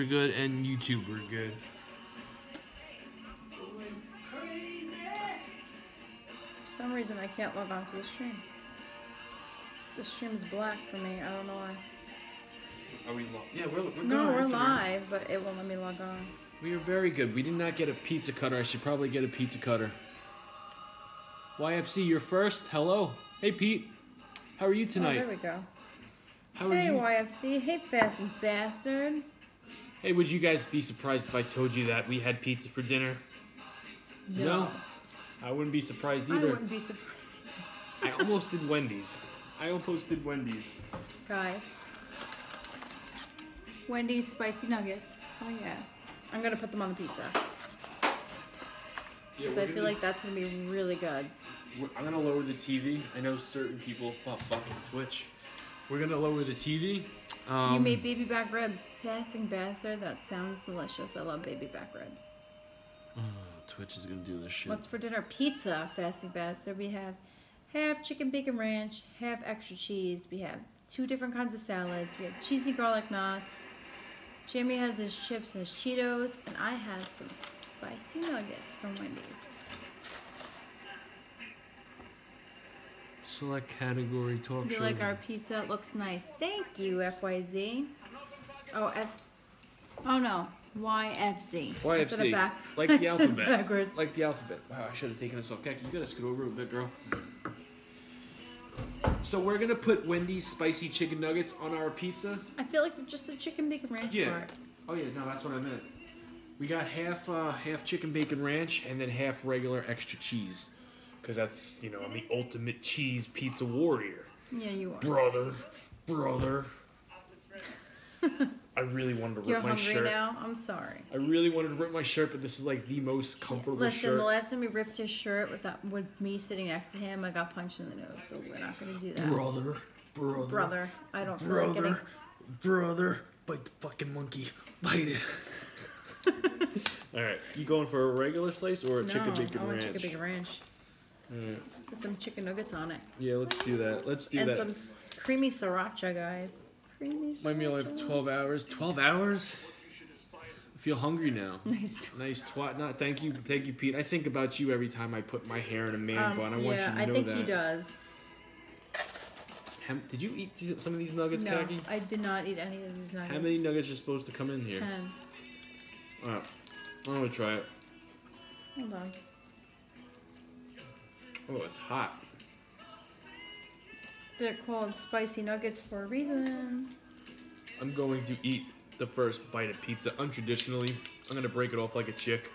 we're good and YouTube we're good. For some reason, I can't log on to the stream. The stream is black for me. I don't know why. Are we live? Yeah, we're good. No, on we're Instagram. live, but it won't let me log on. We are very good. We did not get a pizza cutter. I should probably get a pizza cutter. YFC, you're first. Hello. Hey, Pete. How are you tonight? Oh, there we go. How are Hey, you? YFC. Hey, fasting bastard. Hey, would you guys be surprised if I told you that we had pizza for dinner? No. I wouldn't be surprised either. I wouldn't be surprised. I almost did Wendy's. Guys. Wendy's spicy nuggets. Oh, yeah. I'm going to put them on the pizza. Because I feel like that's going to be really good. I'm going to lower the TV. I know certain people fucking Twitch. We're going to lower the TV. You made baby back ribs. Fasting bastard. That sounds delicious. I love baby back ribs. Twitch is going to do this shit. What's for dinner? Pizza, fasting bastard. We have half chicken bacon ranch, half extra cheese. We have 2 different kinds of salads. We have cheesy garlic knots. Jamie has his chips and his Cheetos. And I have some spicy nuggets from Wendy's. Select category talk show. You like our pizza? It looks nice. Thank you, FYZ. Oh, oh no. YFC. YFC. Like the alphabet. Backwards. Like the alphabet. Wow, I should have taken this off. Kaki, you gotta scoot over a bit, girl. So we're gonna put Wendy's spicy chicken nuggets on our pizza. I feel like just the chicken bacon ranch part. Oh yeah, no, that's what I meant. We got half chicken bacon ranch and then half regular extra cheese. Because that's, you know, I'm the ultimate cheese pizza warrior. Yeah, you are. Brother. I really wanted to rip my shirt. You're hungry now? I'm sorry. I really wanted to rip my shirt, but this is like the most comfortable shirt. Listen, the last time he ripped his shirt with me sitting next to him, I got punched in the nose, so we're not going to do that. Brother. I don't feel like getting... Brother. Bite the fucking monkey. Bite it. Alright, you going for a regular slice or a chicken bacon ranch? I want chicken bacon ranch. Alright. Put some chicken nuggets on it. Yeah, let's do that. And some creamy sriracha, guys. My meal I have 12 hours. 12 hours? I feel hungry now. Nice twat. No, thank you, Pete. I think about you every time I put my hair in a man bun. I want you to know that. Yeah, I think he does. Did you eat some of these nuggets, Kaki? No, I did not eat any of these nuggets. How many nuggets are supposed to come in here? 10. Alright, I'm gonna try it. Hold on. Oh, it's hot. They're called spicy nuggets for a reason. I'm going to eat the first bite of pizza untraditionally. I'm gonna break it off like a chick.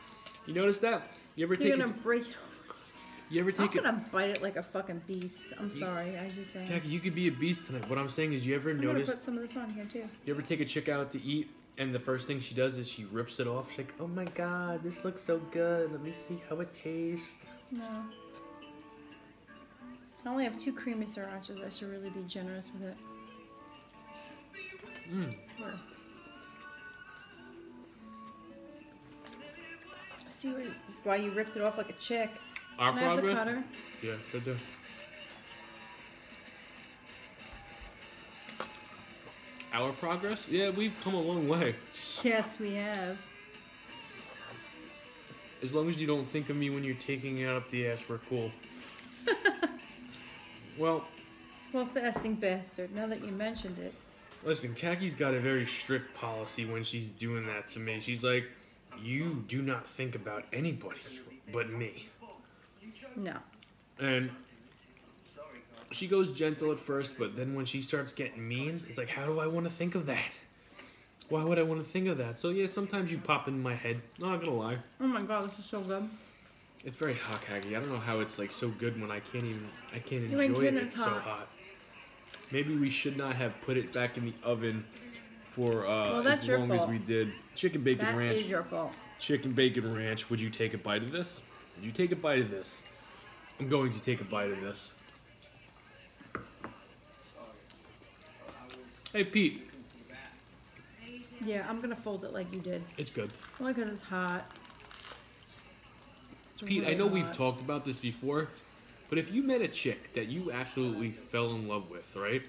You notice that? You're gonna break it off. You ever take I'm gonna bite it like a fucking beast. I'm sorry, I just saying. Kaki, you could be a beast tonight. What I'm saying is, you ever notice? I'm gonna put some of this on here too. You ever take a chick out to eat, and the first thing she does is she rips it off? She's like, "Oh my god, this looks so good. Let me see how it tastes." No. I only have 2 creamy srirachas. I should really be generous with it. See why you ripped it off like a chick. Our Can I have the progress? cutter? Yeah, sure do. Our progress? Yeah, we've come a long way. Yes, we have. As long as you don't think of me when you're taking it up the ass, we're cool. Well, fasting bastard, now that you mentioned it. Listen, Kaki's got a very strict policy when she's doing that to me. She's like, you do not think about anybody but me. No. And she goes gentle at first, but then when she starts getting mean, it's like, how do I want to think of that? Why would I want to think of that? So yeah, sometimes you pop in my head. Not gonna lie. Oh my god, this is so good. It's very hot, Kaki. I don't know how it's like so good when I can't enjoy it. It's so hot. Maybe we should not have put it back in the oven for as long as we did. Chicken bacon ranch. That is your fault. Chicken bacon ranch. Would you take a bite of this? Would you take a bite of this? I'm going to take a bite of this. Hey, Pete. Yeah, I'm gonna fold it like you did. It's good. Only because it's hot. Pete, really I know we've talked about this before, but if you met a chick that you absolutely fell in love with, right?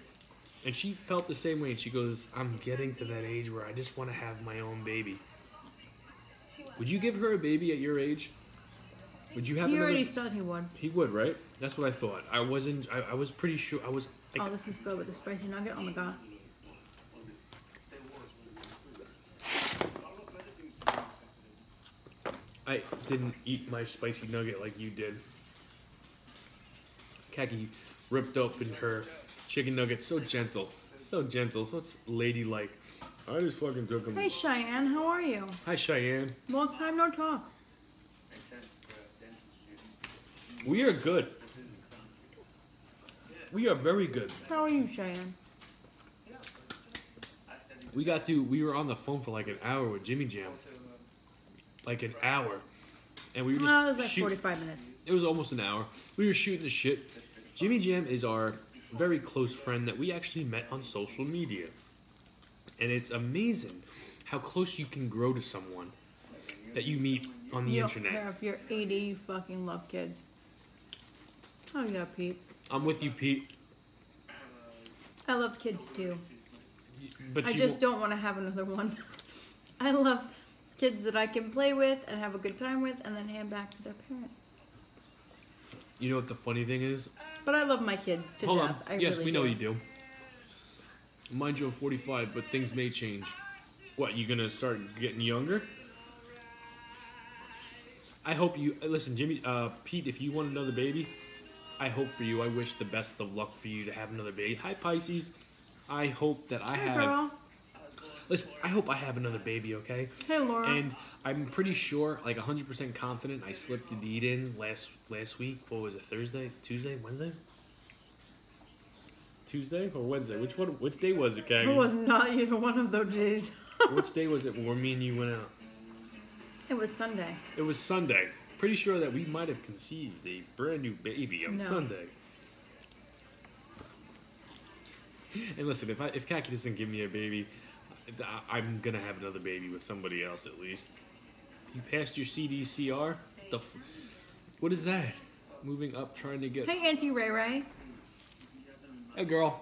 And she felt the same way. And she goes, I'm getting to that age where I just want to have my own baby. Would you give her a baby at your age? Would you have He already said he would. He would, right? That's what I thought. I was pretty sure. I was like, oh, this is good with the spicy nugget. Oh my god. I didn't eat my spicy nugget like you did. Khaki ripped open her chicken nugget so gentle, so it's ladylike. I just fucking took them. Hey Cheyenne, how are you? Hi Cheyenne. Long time no talk. We are good. We are very good. How are you, Cheyenne? We were on the phone for like an hour with Jimmy Jam. Like an hour. And we were just it was like 45 minutes. It was almost an hour. We were shooting the shit. Jimmy Jam is our very close friend that we actually met on social media. And it's amazing how close you can grow to someone that you meet on the internet. You don't care if you're 80, you fucking love kids. Oh yeah, Pete. I'm with you, Pete. I love kids too. But I just don't want to have another one. I love kids that I can play with and have a good time with and then hand back to their parents. You know what the funny thing is? But I love my kids to death. Yes, we know you do. Mind you, I'm 45, but things may change. What, you gonna start getting younger? I hope you... Listen, Jimmy, Pete, if you want another baby, I hope for you. I wish the best of luck for you to have another baby. Hi, Pisces. I hope that I have... Girl. Listen, I hope I have another baby, okay? Hey, Laura. And I'm pretty sure, like 100% confident, I slipped the deed in last week. What was it, Thursday? Tuesday? Wednesday? Tuesday or Wednesday? Which day was it, Kagi? It was not either one of those days. Which day was it where me and you went out? It was Sunday. It was Sunday. Pretty sure that we might have conceived a brand new baby on Sunday. And listen, if Kaki doesn't give me a baby, I'm gonna have another baby with somebody else at least. You passed your CDCR? What is that? Moving up, trying to get... Hey, Auntie Ray Ray. Hey, girl.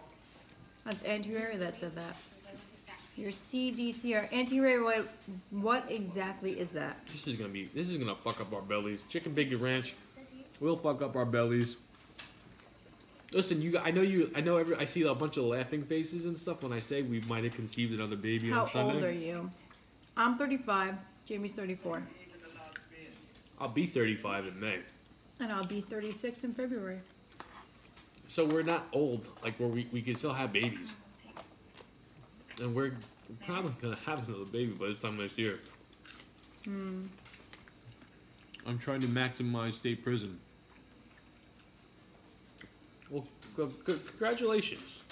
That's Auntie Ray Ray that said that. Your CDCR. Auntie Ray Ray, what exactly is that? This is gonna fuck up our bellies. Chicken Bacon Ranch will fuck up our bellies. Listen, I see a bunch of laughing faces and stuff when I say we might have conceived another baby on Sunday. How old are you? I'm 35. Jamie's 34. I'll be 35 in May. And I'll be 36 in February. So we're not old. Like, we can still have babies. And we're probably going to have another baby by this time next year. I'm trying to maximize state prison. Well, congratulations.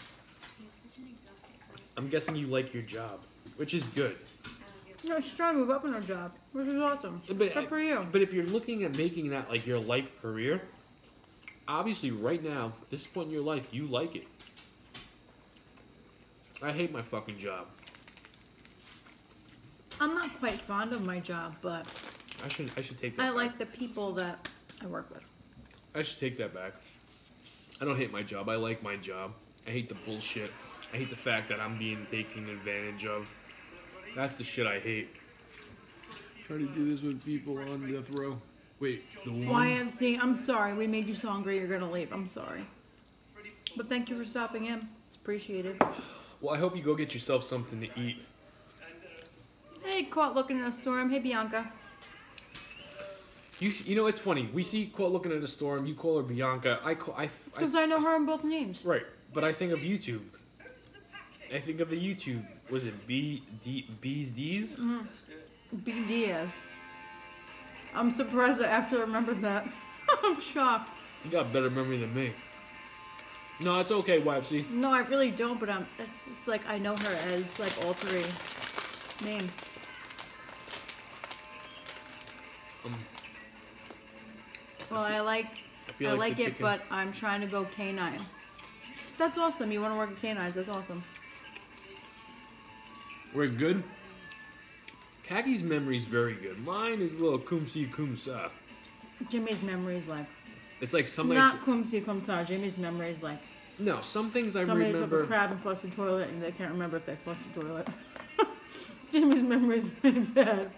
I'm guessing you like your job, which is good. No, she's trying to move up in her job, which is awesome. Good for you. But if you're looking at making that like your life career, obviously right now, this point in your life, you like it. I hate my fucking job. I'm not quite fond of my job, but I should take that I back. like the people that I work with. I should take that back. I don't hate my job. I like my job. I hate the bullshit. I hate the fact that I'm being taken advantage of. That's the shit I hate. Trying to do this with people on death row. Wait, the one? YFC, I'm sorry. We made you so hungry you're going to leave. I'm sorry. But thank you for stopping in. It's appreciated. Well, I hope you go get yourself something to eat. Hey, Caught Looking at a Storm. Hey, Bianca. You know, it's funny. We see Caught Looking at a Storm. You call her Bianca. Because I know her in both names. Right. But I think of YouTube. I think of the YouTube. Was it B's D's? Mm-hmm. B Diaz. I'm surprised I actually remembered that. I'm shocked. You got better memory than me. No, it's okay, YFC. No, I really don't, but it's just like I know her as like all three names. Well, I like it, but I'm trying to go canine. That's awesome. You want to work with canines? That's awesome. We're good. Kagi's memory's very good. Mine is a little kumsi kumsa. Jimmy's memory is like... It's like somebody... Not kumsi kumsa. Jimmy's memory is like... No, some things I Somebody remember. took a crab and flushed the toilet, and they can't remember if they flushed the toilet. Jimmy's memory is pretty bad.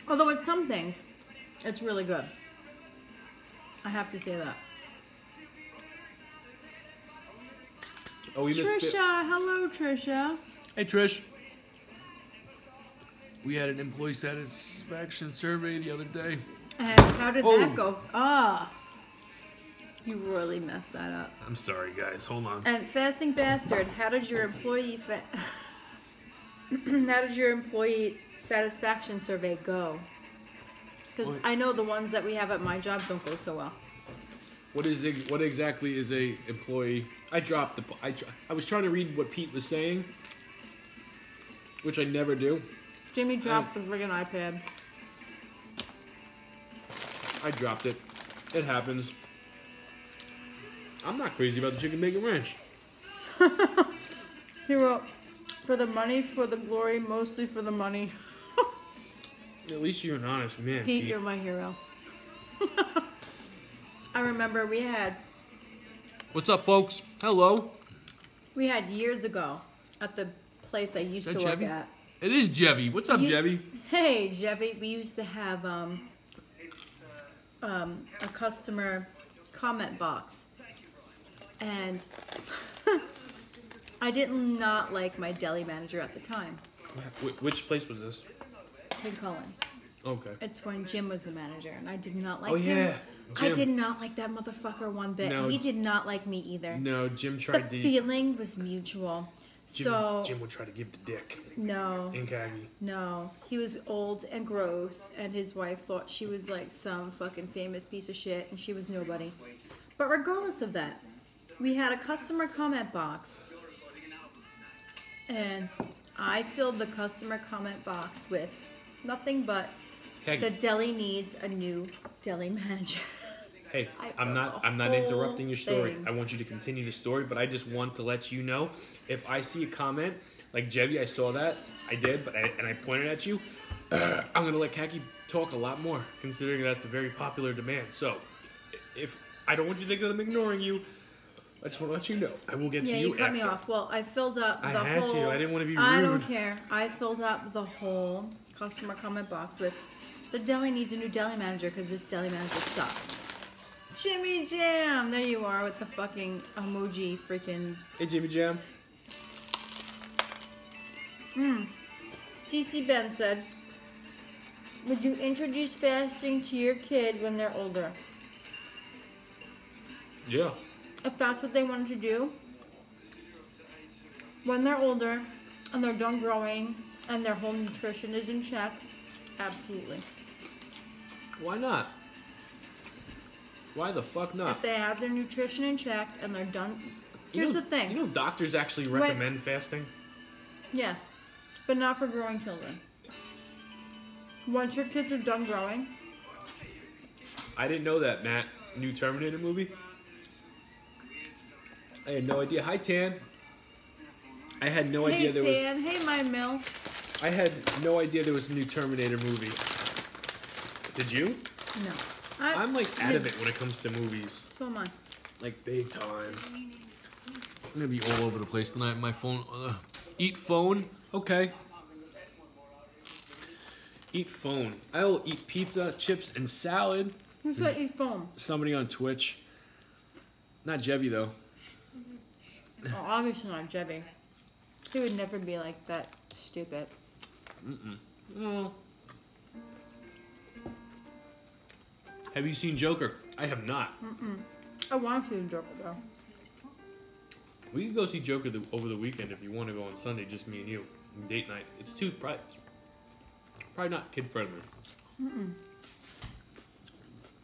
Although with some things, it's really good. I have to say that. Oh, we missed Trisha, hello, Trisha. Hey, Trish. We had an employee satisfaction survey the other day. And how did that go? Ah, you really messed that up. I'm sorry, guys. Hold on. And Fasting Bastard, how did your employee satisfaction survey go? Because I know the ones that we have at my job don't go so well. What exactly is a employee? I was trying to read what Pete was saying, which I never do. Jimmy dropped the friggin' iPad. I dropped it. It happens. I'm not crazy about the chicken bacon ranch. He wrote, for the money, for the glory, mostly for the money. At least you're an honest man, Pete, you're my hero. I remember we had... What's up, folks? Hello. We had years ago at the place I used to work at. It is Jevy. What's up, Jevy? Hey, Jevy. We used to have a customer comment box. And I did not like my deli manager at the time. Which place was this? Kid Cullen. Okay. It's when Jim was the manager, and I did not like him. Oh, yeah. Jim. I did not like that motherfucker one bit. No. He did not like me either. No, Jim tried the feeling was mutual. Jim would try to give the dick. No. In khaki. No. He was old and gross, and his wife thought she was like some fucking famous piece of shit, and she was nobody. But regardless of that, we had a customer comment box, and I filled the customer comment box with nothing but the deli needs a new deli manager. Hey, I'm not interrupting your story. I want you to continue the story, but I just want to let you know, if I see a comment like Jevy, I saw that, I did, and I pointed at you, I'm gonna let Khaki talk a lot more, considering that's a very popular demand. So, if I don't want you to think that I'm ignoring you, I just want to let you know. I will get to you after. Yeah, you cut me off. Well, I filled up the whole... I had to. I didn't want to be rude. I don't care. I filled up the whole customer comment box with, the deli needs a new deli manager because this deli manager sucks. Jimmy Jam! There you are with the fucking emoji freaking... Hey, Jimmy Jam. CC Ben said, would you introduce fasting to your kid when they're older? Yeah. If that's what they wanted to do, when they're older and they're done growing and their whole nutrition is in check, absolutely. Why not? Why the fuck not? If they have their nutrition in check and they're done... Here's the thing. You know doctors actually recommend fasting? Yes, but not for growing children. Once your kids are done growing... I didn't know that, Matt. New Terminator movie? I had no idea. Hi, Tan. I had no idea there was... Hey, Tan. Hey, my Mill. I had no idea there was a new Terminator movie. Did you? No. I'm like out of it when it comes to movies. So am I. Like big time. I'm gonna be all over the place tonight. My phone. Eat phone. Okay. Eat phone. I'll eat pizza, chips, and salad. Who's that eat phone? Somebody on Twitch. Not Jevy though. Oh, obviously not Jevy. He would never be like that stupid. Oh. Have you seen Joker? I have not. I want to see Joker though. We can go see Joker over the weekend if you want to go on Sunday, just me and you. Date night. It's probably not kid friendly.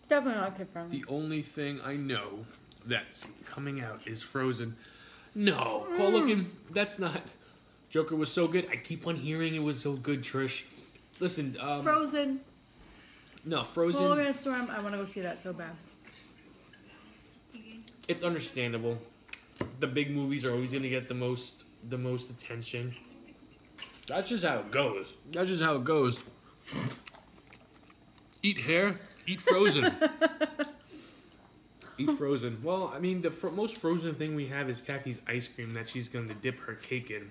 Definitely not kid friendly. The only thing I know that's coming out is Frozen. No, Call looking. That's not. Joker was so good. I keep on hearing it was so good, Trish. Listen, Frozen. No, Frozen. Fall Against Storm. I want to go see that so bad. It's understandable. The big movies are always going to get the most attention. That's just how it goes. That's just how it goes. Eat hair. Eat Frozen. Eat frozen. Well, I mean, the most frozen thing we have is Kaki's ice cream that she's going to dip her cake in.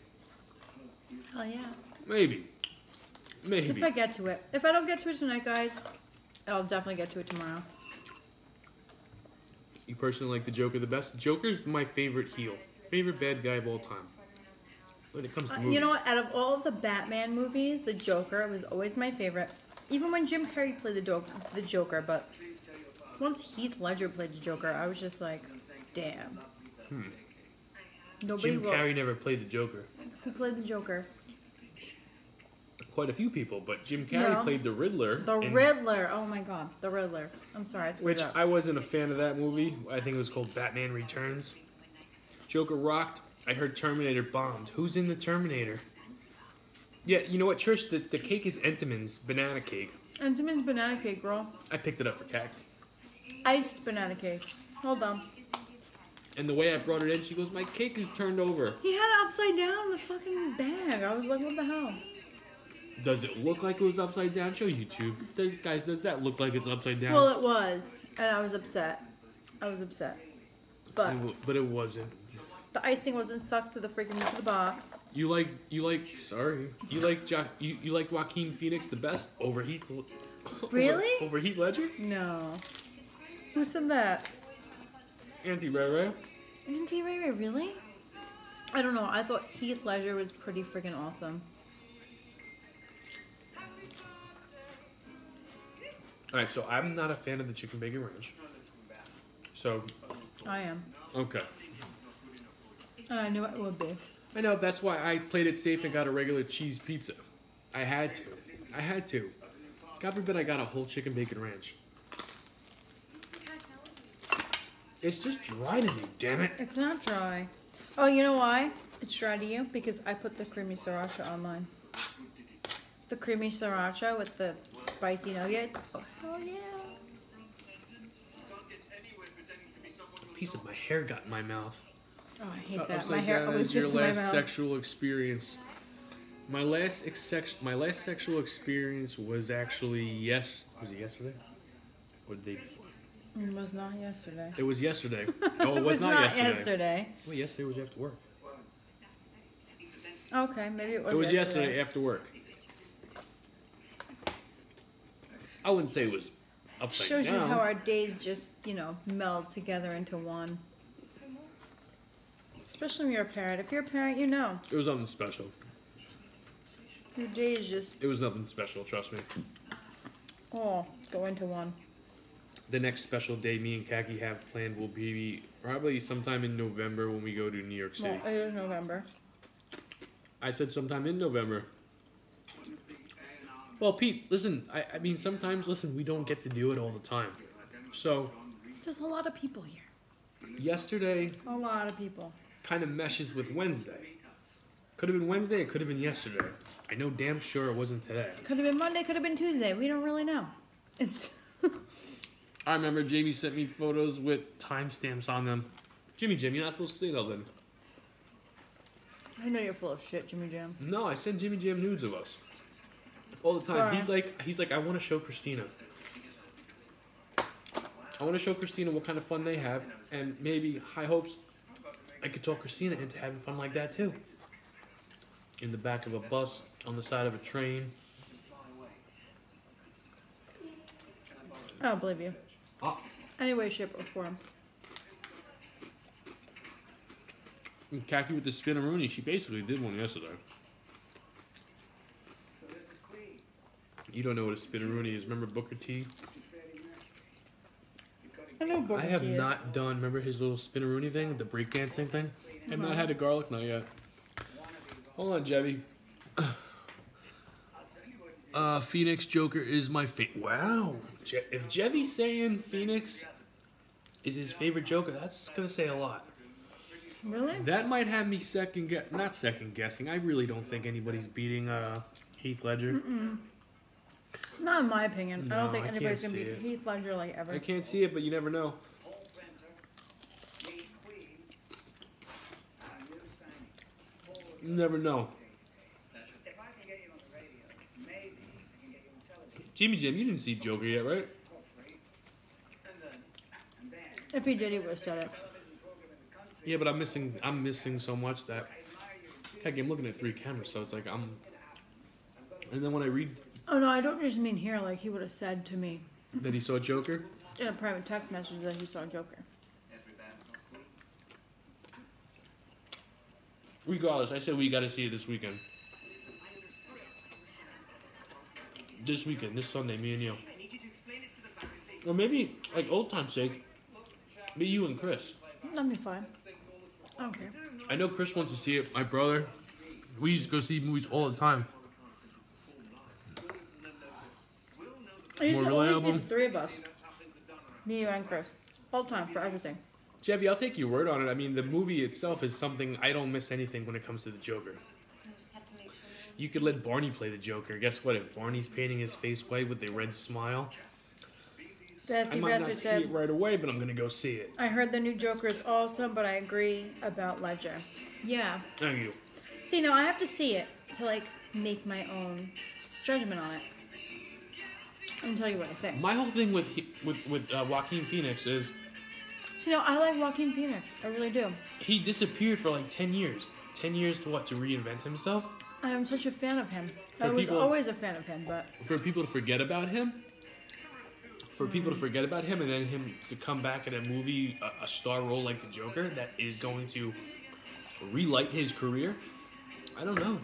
Oh, yeah. Maybe. If I get to it. If I don't get to it tonight, guys, I'll definitely get to it tomorrow. You personally like the Joker the best? Joker's my favorite heel. Favorite bad guy of all time. When it comes to movies. You know what? Out of all of the Batman movies, the Joker was always my favorite. Even when Jim Carrey played the Joker, but once Heath Ledger played the Joker, I was just like, damn. Jim Carrey never played the Joker. Who played the Joker? Quite a few people, but Jim Carrey played the Riddler. The Riddler. Oh my god, the Riddler. I'm sorry, I screwed up. I wasn't a fan of that movie. I think it was called Batman Returns. Joker rocked. I heard Terminator bombed. Who's in the Terminator? Yeah, you know what, Trish? The cake is Entenmann's banana cake. Entenmann's banana cake, girl. I picked it up for Kak. Iced banana cake. Hold on. And the way I brought it in, she goes, my cake is turned over. He had it upside down in the fucking bag. I was like, what the hell? Does it look like it was upside down? Show YouTube. Guys, does that look like it's upside down? Well, it was. And I was upset. But it wasn't. The icing wasn't stuck to the box. You like Joaquin Phoenix the best over Heath? Really? Over Heath Ledger? No. Who said that? Auntie Ray Ray. Auntie Ray Ray, really? I don't know. I thought Heath Ledger was pretty freaking awesome. All right, so I'm not a fan of the chicken bacon ranch. So. I am. Okay. And I knew it would be. I know, that's why I played it safe and got a regular cheese pizza. I had to. God forbid I got a whole chicken bacon ranch. It's just dry to me, damn it. It's not dry. Oh, you know why it's dry to you? Because I put the creamy sriracha on mine. The creamy sriracha with the spicy nuggets. Oh, hell yeah. A piece of my hair got in my mouth. Oh, I hate that. My hair always hits my mouth. Your last sexual experience. My last sexual experience was actually was it yesterday? Or the day before? It was not yesterday. It was yesterday. Oh, it was not yesterday. Well, yesterday was after work. Okay, maybe it was. It was yesterday after work. I wouldn't say it was upside down. Shows you how our days just, meld together into one. Especially when you're a parent. If you're a parent, you know. It was nothing special. Your day is just... It was nothing special, trust me. Oh, go into one. The next special day me and Kaki have planned will be probably sometime in November when we go to New York City. Well, it is November. I said sometime in November. Well, Pete, listen, I mean, sometimes, we don't get to do it all the time. So... There's a lot of people here. Yesterday... A lot of people. Kind of meshes with Wednesday. Could have been Wednesday, it could have been yesterday. I know damn sure it wasn't today. Could have been Monday, could have been Tuesday. We don't really know. It's... I remember Jamie sent me photos with timestamps on them. Jim, you're not supposed to say nothing. I know you're full of shit, Jimmy Jam. No, I send Jimmy Jam nudes of us. All the time. Right. He's like, I want to show Christina. I want to show Christina what kind of fun they have, and maybe, high hopes, I could talk Christina into having fun like that too. In the back of a bus, on the side of a train. I don't believe you. Ah. Any way, shape, or form. And Kaki with the spinneroonie, she basically did one yesterday. You don't know what a spinneroonie is. Remember Booker T? I know Booker T. I have not done, remember his little spinneroonie thing, the breakdancing thing? I have not had a garlic nut yet. Hold on, Jebby. Phoenix Joker is my favorite. Wow. If Jebby's saying Phoenix is his favorite Joker, that's going to say a lot. Really? That might have me not second guessing. I really don't think anybody's beating Heath Ledger. Mm-mm. Not in my opinion. No, I don't think anybody's going to beat Heath Ledger like ever. I can't see it, but you never know. You never know. Jimmy Jim, you didn't see Joker yet, right? If he did, he would have said it. Yeah, but I'm missing so much that. Heck, I'm looking at 3 cameras, so it's like I'm. And then when I read. Oh no, I don't just mean here. Like he would have said to me. That he saw Joker. In a private text message that he saw Joker. Regardless, I said we got to see it this weekend. This weekend, this Sunday, me and you. Or maybe, like old time's sake, me, you, and Chris. That'd be fine. I don't care. I know Chris wants to see it. My brother, we used to go see movies all the time. It used to always be the 3 of us. Me, you, and Chris. All the time, for everything. Chevy, I'll take your word on it. I mean, the movie itself is something, I don't miss anything when it comes to the Joker. You could let Barney play the Joker. Guess what? If Barney's painting his face white with a red smile, I might not see it right away, but I'm going to go see it. I heard the new Joker is awesome, but I agree about Ledger. Yeah. Thank you. See, no, I have to see it to, like, make my own judgment on it. I'm going to tell you what I think. My whole thing with Joaquin Phoenix is... So, you know, I like Joaquin Phoenix. I really do. He disappeared for like 10 years. 10 years to what? To reinvent himself? I am such a fan of him. I was always a fan of him, but... For people to forget about him? For people to forget about him and then him to come back in a movie, a star role like the Joker that is going to relight his career? I don't know.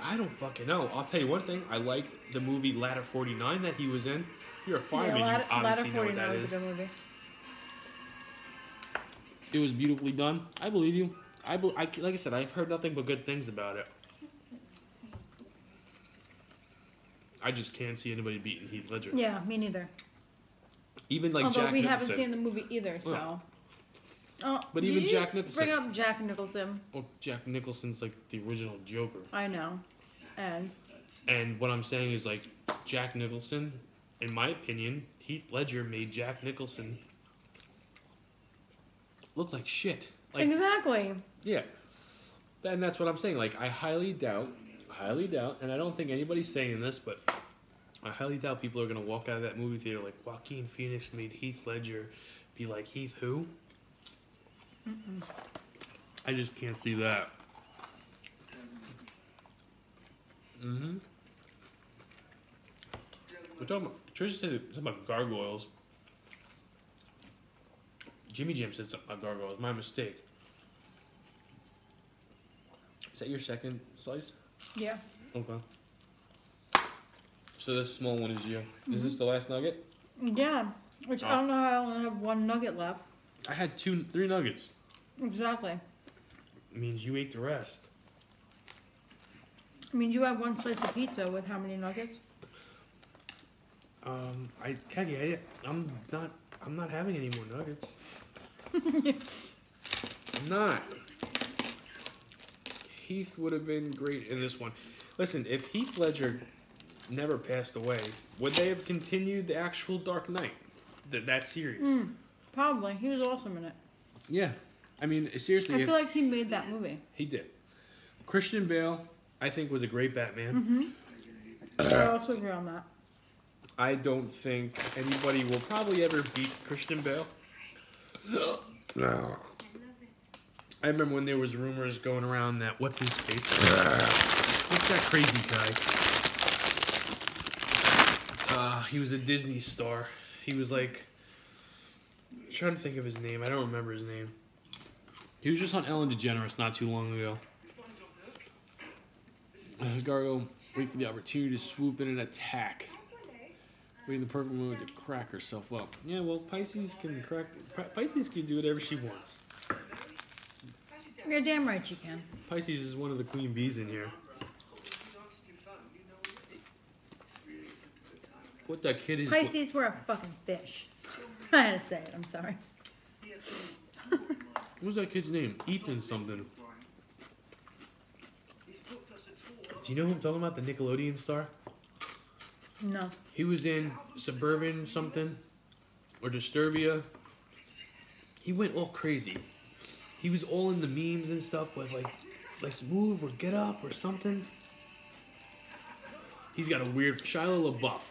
I don't fucking know. I'll tell you one thing. I like the movie Ladder 49 that he was in. If you're a fireman, you obviously know what that is. Ladder 49 was a good movie. It was beautifully done. I believe you. Like I said, I've heard nothing but good things about it. I just can't see anybody beating Heath Ledger. Yeah, me neither. Even like Although Jack we Nicholson. haven't seen the movie either, so. Oh, but even Jack Nicholson. Bring up Jack Nicholson. Well, Jack Nicholson's like the original Joker. I know. And what I'm saying is like Jack Nicholson, in my opinion, Heath Ledger made Jack Nicholson look like shit. Like, exactly. Yeah. And that's what I'm saying. Like, I highly doubt, and I don't think anybody's saying this, but I highly doubt people are going to walk out of that movie theater like, Joaquin Phoenix made Heath Ledger be like, Heath who? Mm-mm. I just can't see that. Mm-hmm. We're talking about, Trisha said something about gargoyles. Jimmy Jam said something about gargoyles. My mistake. Is that your second slice? Yeah. Okay. So this small one is you. Mm-hmm. Is this the last nugget? Yeah. Which I don't know how I only have 1 nugget left. I had 3 nuggets. Exactly. It means you ate the rest. It means you had 1 slice of pizza with how many nuggets? I'm not having any more nuggets. I'm not. Heath would have been great in this one. Listen, if Heath Ledger never passed away, would they have continued the actual Dark Knight? That series? Probably. He was awesome in it. Yeah. I mean, seriously. I feel like he made that movie. He did. Christian Bale, I think, was a great Batman. Mm-hmm. I also agree on that. I don't think anybody will probably ever beat Christian Bale. No. I remember when there was rumors going around that, what's his face? What's that crazy guy? He was a Disney star. He was like, I'm trying to think of his name. I don't remember his name. He was just on Ellen DeGeneres not too long ago. Gargo, wait for the opportunity to swoop in and attack. Waiting the perfect moment to crack herself up. Yeah, well, Pisces can do whatever she wants. You're damn right she can. Pisces is one of the queen bees in here. What that kid is... Pisces were a fucking fish. I had to say it, I'm sorry. What's that kid's name? Ethan something. Do you know who I'm talking about? The Nickelodeon star? No. He was in Suburban something. Or Disturbia. He went all crazy. He was all in the memes and stuff with like, let's move or get up or something. He's got a weird... Shia LaBeouf.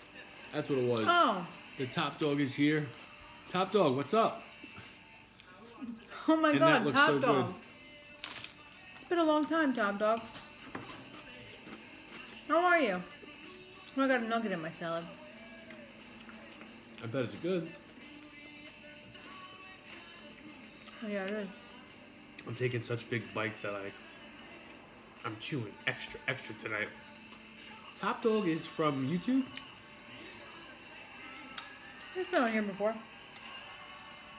That's what it was. Oh. The top dog is here. Top dog, what's up? Oh my and God, that looks Top so Dog. good. It's been a long time, Top Dog. How are you? Oh, I got a nugget in my salad. I bet it's good. Oh yeah, it is. I'm taking such big bites that I'm chewing extra tonight. Top Dog is from YouTube? He's been on here before.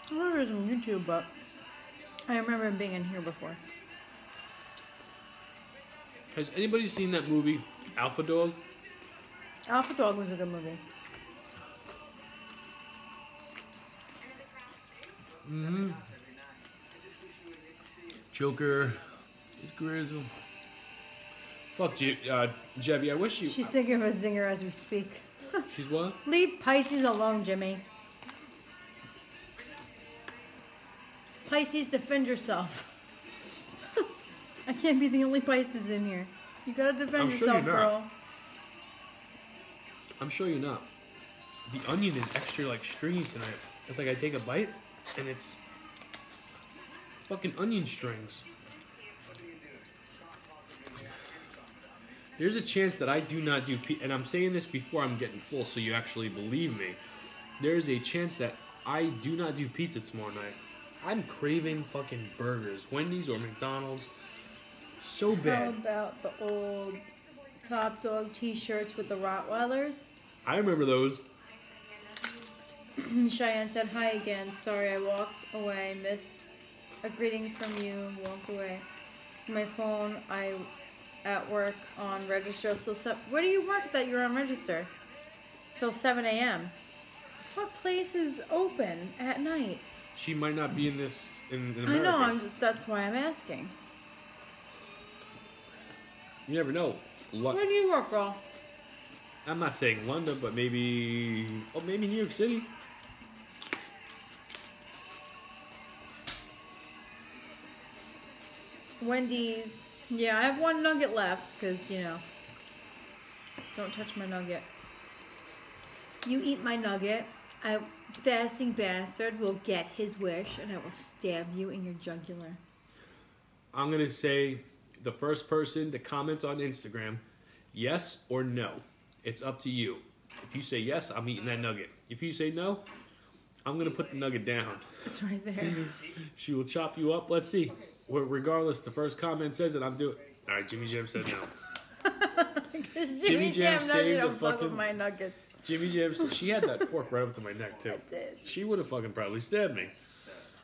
I don't remember him on YouTube, but I remember him being in here before. Has anybody seen that movie, Alpha Dog? Alpha Dog was a good movie. Mm-hmm. Joker. Grizzle. Fuck, Jevy, I wish you... She's thinking of a zinger as we speak. She's what? Leave Pisces alone, Jimmy. Pisces, defend yourself. I can't be the only Pisces in here. You gotta defend yourself, girl. I'm sure you're not. The onion is extra, like, stringy tonight. It's like I take a bite, and it's fucking onion strings. There's a chance that I do not do pizza, and I'm saying this before I'm getting full, so you actually believe me. There's a chance that I do not do pizza tomorrow night. I'm craving fucking burgers, Wendy's or McDonald's, so bad. How about the old Top Dog T-shirts with the Rottweilers? I remember those. Cheyenne said, "Hi again. Sorry I walked away. Missed a greeting from you. Walked away. My phone, I at work on register till 7. Where do you work that you're on register? Till 7 a.m. What place is open at night? She might not be in this in America. I know. That's why I'm asking. You never know. Where do you work, girl? I'm not saying London, but maybe maybe New York City. Wendy's. Yeah, I have one nugget left because, you know, don't touch my nugget. You eat my nugget, fasting bastard will get his wish, and I will stab you in your jugular. I'm going to say the first person that comments on Instagram, yes or no. It's up to you. If you say yes, I'm eating that nugget. If you say no, I'm going to put the nugget down. It's right there. She will chop you up. Let's see. Well, regardless, the first comment says it, I'm doing... All right, Jimmy Jam said no. Jimmy Jam saved the fucking... my nuggets. Jimmy Jam, she had that fork right up to my neck, too. I did. She would have fucking probably stabbed me.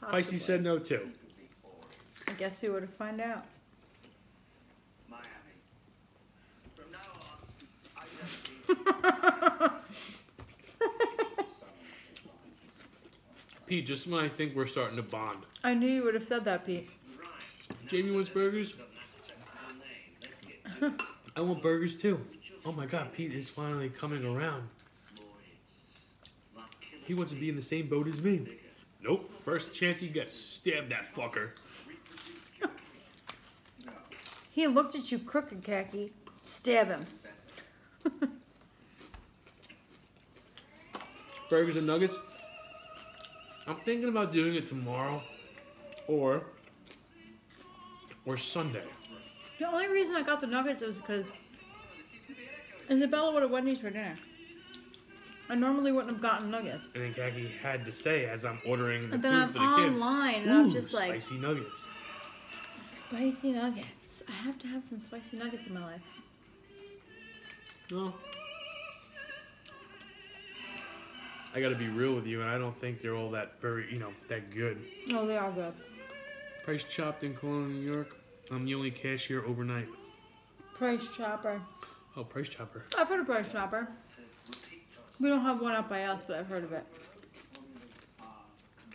Possibly. Pisces said no, too. I guess we would have find out. Pete, just when I think we're starting to bond. I knew you would have said that, Pete. Jamie wants burgers. I want burgers too. Oh my God, Pete is finally coming around. He wants to be in the same boat as me. Nope, first chance he gets, stab that fucker. He looked at you crooked, Khaki. Stab him. Burgers and nuggets. I'm thinking about doing it tomorrow or Sunday. The only reason I got the nuggets was because Isabella would have Wendy's for dinner. I normally wouldn't have gotten nuggets. And then Khaki had to say as I'm ordering the and then food I'm for the kids. online and I'm just like, spicy nuggets. Spicy nuggets. I have to have some spicy nuggets in my life. No. I gotta be real with you, and I don't think they're all that that good. No, they are good. Price chopped in Cologne, New York. I'm the only cashier overnight. Price Chopper. Oh, Price Chopper. I've heard of Price Chopper. We don't have one up by us, but I've heard of it.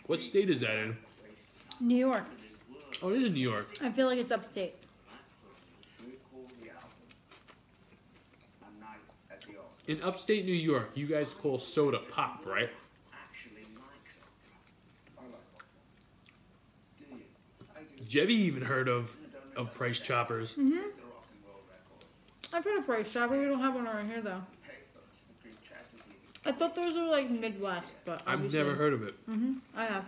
What state is that in? New York. Oh, it is in New York. I feel like it's upstate. In upstate New York, you guys call soda pop, right? Jevy even heard of Price Choppers. Mm-hmm. I've heard of Price Chopper. We don't have one around here, though. I thought those were like Midwest, but I've never heard of it. Mm-hmm. I have.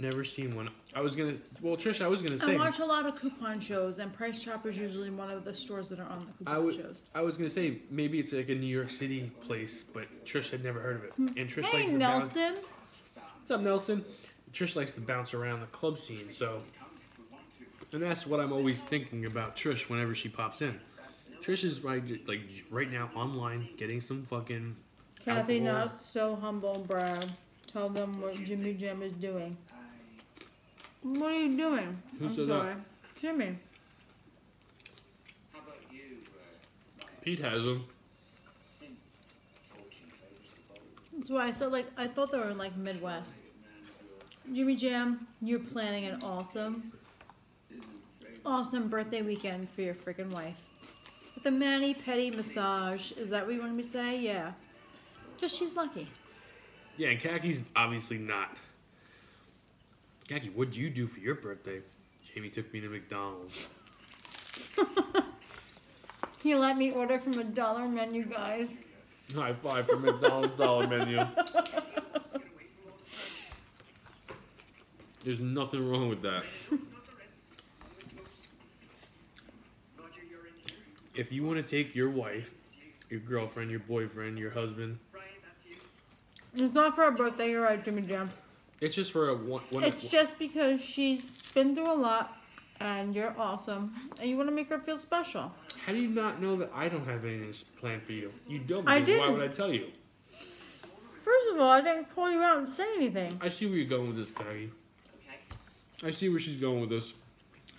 Never seen one. Trish, I was gonna say. I watch a lot of coupon shows, and Price Chopper is usually one of the stores that are on the coupon shows. I was gonna say maybe it's like a New York City place, but Trish had never heard of it. And Trish hey, likes Nelson. What's up, Nelson? Trish likes to bounce around the club scene, so. And that's what I'm always thinking about Trish whenever she pops in. Trish is right now online getting some fucking. Kathy, not so humble, Brad. Tell them what Jimmy Jam is doing. What are you doing? I'm sorry. That? Jimmy. How about you? Pete has them. That's why I said, I thought they were in, Midwest. Jimmy Jam, you're planning an awesome birthday weekend for your freaking wife. With a mani-pedi massage. Is that what you want me to say? Yeah. Because she's lucky. Yeah, and Kaki's obviously not. Kaki, what'd you do for your birthday? Jamie took me to McDonald's. He let me order from a dollar menu, guys. High five for McDonald's dollar menu. There's nothing wrong with that. If you want to take your wife, your girlfriend, your boyfriend, your husband. It's not for her birthday, you're right, Jimmy Jam. It's just for It's just because she's been through a lot, and you're awesome, and you want to make her feel special. How do you not know that I don't have anything planned for you? You don't. I didn't. Why would I tell you? First of all, I didn't call you out and say anything. I see where you're going with this, Kagi. I see where she's going with this.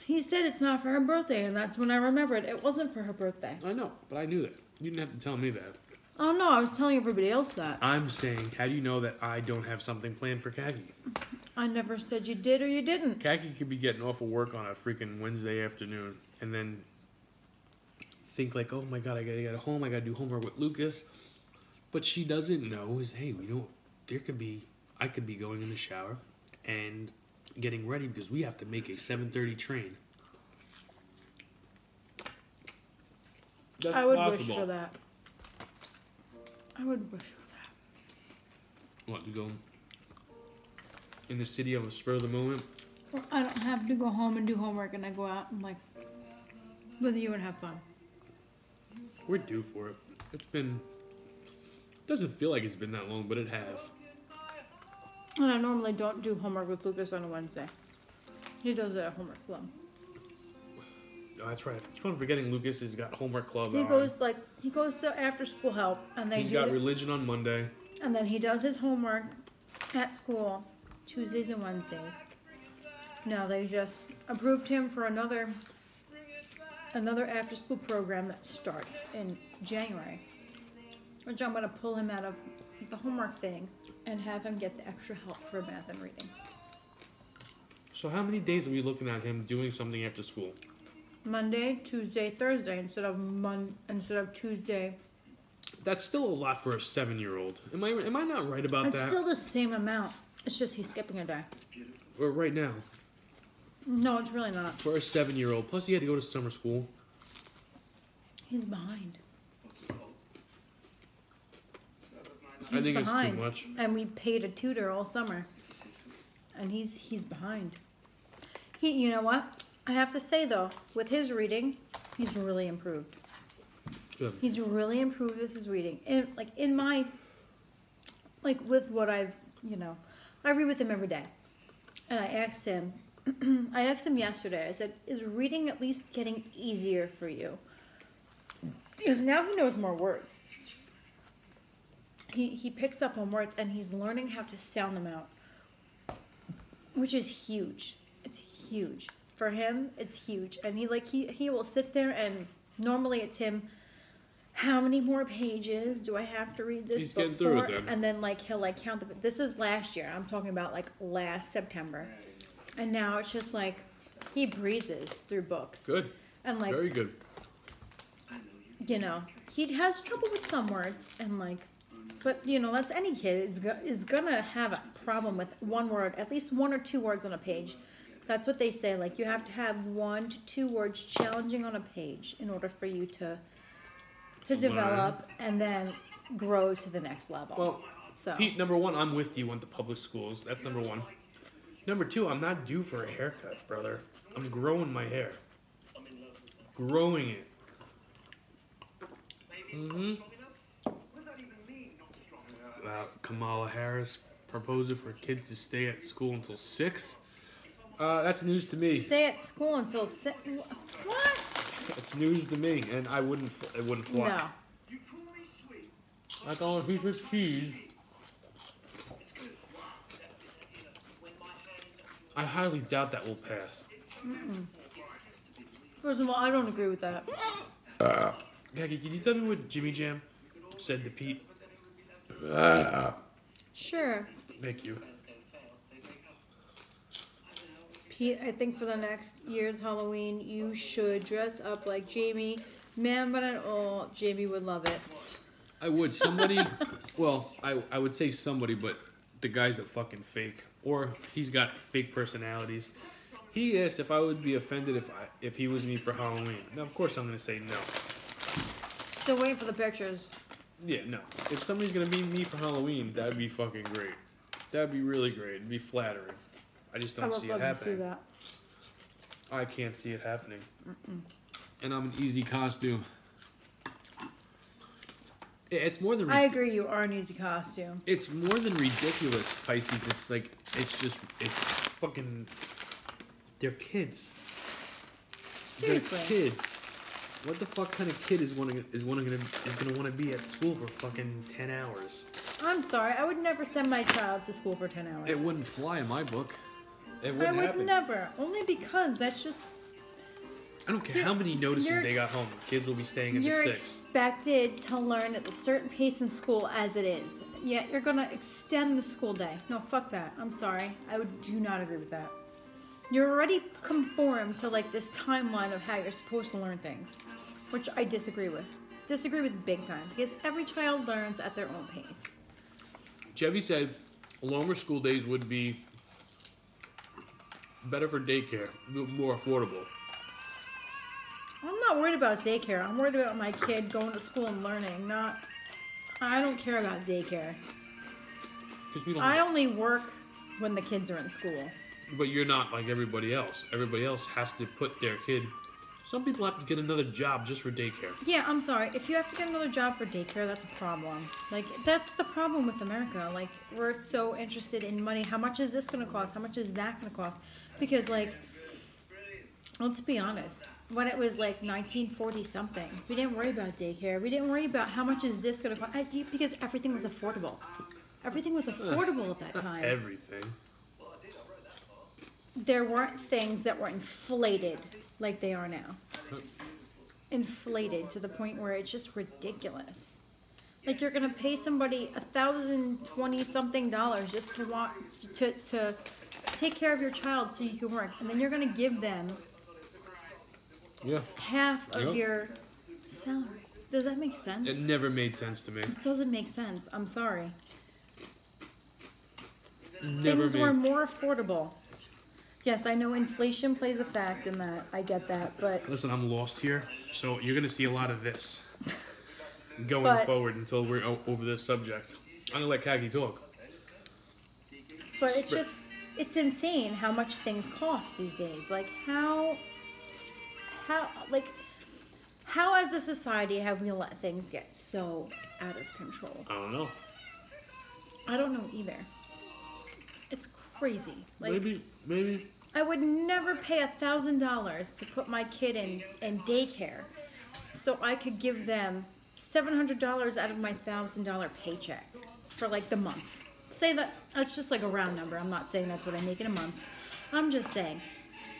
He said it's not for her birthday, and that's when I remembered it wasn't for her birthday. I know, but I knew that. You didn't have to tell me that. Oh, no, I was telling everybody else that. I'm saying, how do you know that I don't have something planned for Kagi? I never said you did or you didn't. Kagi could be getting off of work on a freaking Wednesday afternoon and then think like, oh my God, I gotta get home. I gotta do homework with Lucas. But she doesn't know is, hey, I could be going in the shower and getting ready because we have to make a 7:30 train. That's I would possible. wish for that. I would wish for that. What, to go in the city of a spur of the moment? Well, I don't have to go home and do homework, and I go out and with you and have fun. We're due for it. Doesn't feel like it's been that long, but it has. And I normally don't do homework with Lucas on a Wednesday. He does it at homework club. Oh, that's right. I keep on forgetting Lucas has got homework club. He goes to after school help, and he's got religion on Monday. And then he does his homework at school Tuesdays and Wednesdays. Now they just approved him for another after school program that starts in January, which I'm going to pull him out of the homework thing and have him get the extra help for math and reading. So how many days are we looking at him doing something after school? Monday, Tuesday, Thursday instead of Tuesday. That's still a lot for a 7-year-old. Am I not right about that? It's still the same amount. It's just he's skipping a day. Or right now. No, it's really not. For a 7-year-old. Plus he had to go to summer school. He's behind. I think it's too much. And we paid a tutor all summer. And he's behind. You know what? I have to say though, with his reading, he's really improved. Good. He's really improved with his reading. And with what I read with him every day. And I asked him yesterday, I said, is reading at least getting easier for you? Because now he knows more words. He picks up on words and he's learning how to sound them out. Which is huge. It's huge. For him, it's huge. And he will sit there and normally it's him, how many more pages do I have to read this He's book getting through for? it then. And then he'll count this is last year. I'm talking about last September. And now it's just he breezes through books. Good. And very good. He has trouble with some words and but that's any kid is gonna have a problem with one word, at least 1 or 2 words on a page. That's what they say. You have to have 1 to 2 words challenging on a page in order for you to develop and then grow to the next level. Well, Pete, number 1, I'm with you on the public schools. That's number 1. Number two, I'm not due for a haircut, brother. I'm growing my hair. Growing it. Kamala Harris proposing for kids to stay at school until 6. That's news to me. Stay at school until 6? What? It's news to me, and it wouldn't fly. No. Like on a piece of cheese. I highly doubt that will pass. First of all, I don't agree with that. Maggie, can you tell me what Jimmy Jam said to Pete? Sure. Thank you. Pete, I think for the next year's Halloween, you should dress up like Jamie. Man, but at all, Jamie would love it. I would. Somebody, well, I would say somebody, but the guy's a fucking fake. Or he's got fake personalities. He asked if I would be offended if he was me for Halloween. Now, of course, I'm going to say no. Still waiting for the pictures. Yeah, no. If somebody's going to be me for Halloween, that would be fucking great. That would be really great. It'd be flattering. I just don't see it happening. To see that. I can't see it happening. And I'm an easy costume. It's more than... I agree, you are an easy costume. It's more than ridiculous, Pisces. It's like, it's fucking... They're kids. Seriously. They're kids. What the fuck kind of kid is gonna want to be at school for fucking 10 hours? I'm sorry, I would never send my child to school for 10 hours. It wouldn't fly in my book. It wouldn't happen. I would never. Only because that's just... I don't care how many notices they got home. Kids will be staying at the 6. You're expected to learn at a certain pace in school as it is. Yet you're going to extend the school day. No, fuck that. I'm sorry. I do not agree with that. You're already conformed to like this timeline of how you're supposed to learn things, which I disagree with. Disagree with big time, because every child learns at their own pace. Chevy said longer school days would be better for daycare, more affordable. I'm not worried about daycare. I'm worried about my kid going to school and learning. I don't care about daycare. I only work when the kids are in school. But you're not like everybody else. Everybody else has to put their kid... Some people have to get another job just for daycare. Yeah, I'm sorry. If you have to get another job for daycare, that's a problem. Like, that's the problem with America. Like, we're so interested in money. How much is this going to cost? How much is that going to cost? Because, like, let's be honest. When it was, like, 1940-something, we didn't worry about daycare. We didn't worry about how much is this going to cost. Because everything was affordable. Everything was affordable at that time. Everything. There weren't things that were inflated like they are now. Inflated to the point where it's just ridiculous. Like you're gonna pay somebody $1,020-something just to take care of your child so you can work, and then you're gonna give them half of your salary. Does that make sense? It never made sense to me. It doesn't make sense. I'm sorry. Things were more affordable. Yes, I know inflation plays a fact in that. I get that, but... Listen, I'm lost here, so you're going to see a lot of this going forward until we're over this subject. I'm going to let Kagi talk. But it's just... It's insane how much things cost these days. Like, how as a society have we let things get so out of control? I don't know. I don't know either. It's crazy. Like, maybe. I would never pay $1,000 to put my kid in daycare, so I could give them $700 out of my $1,000 paycheck for like the month. Say that's just like a round number. I'm not saying that's what I make in a month. I'm just saying,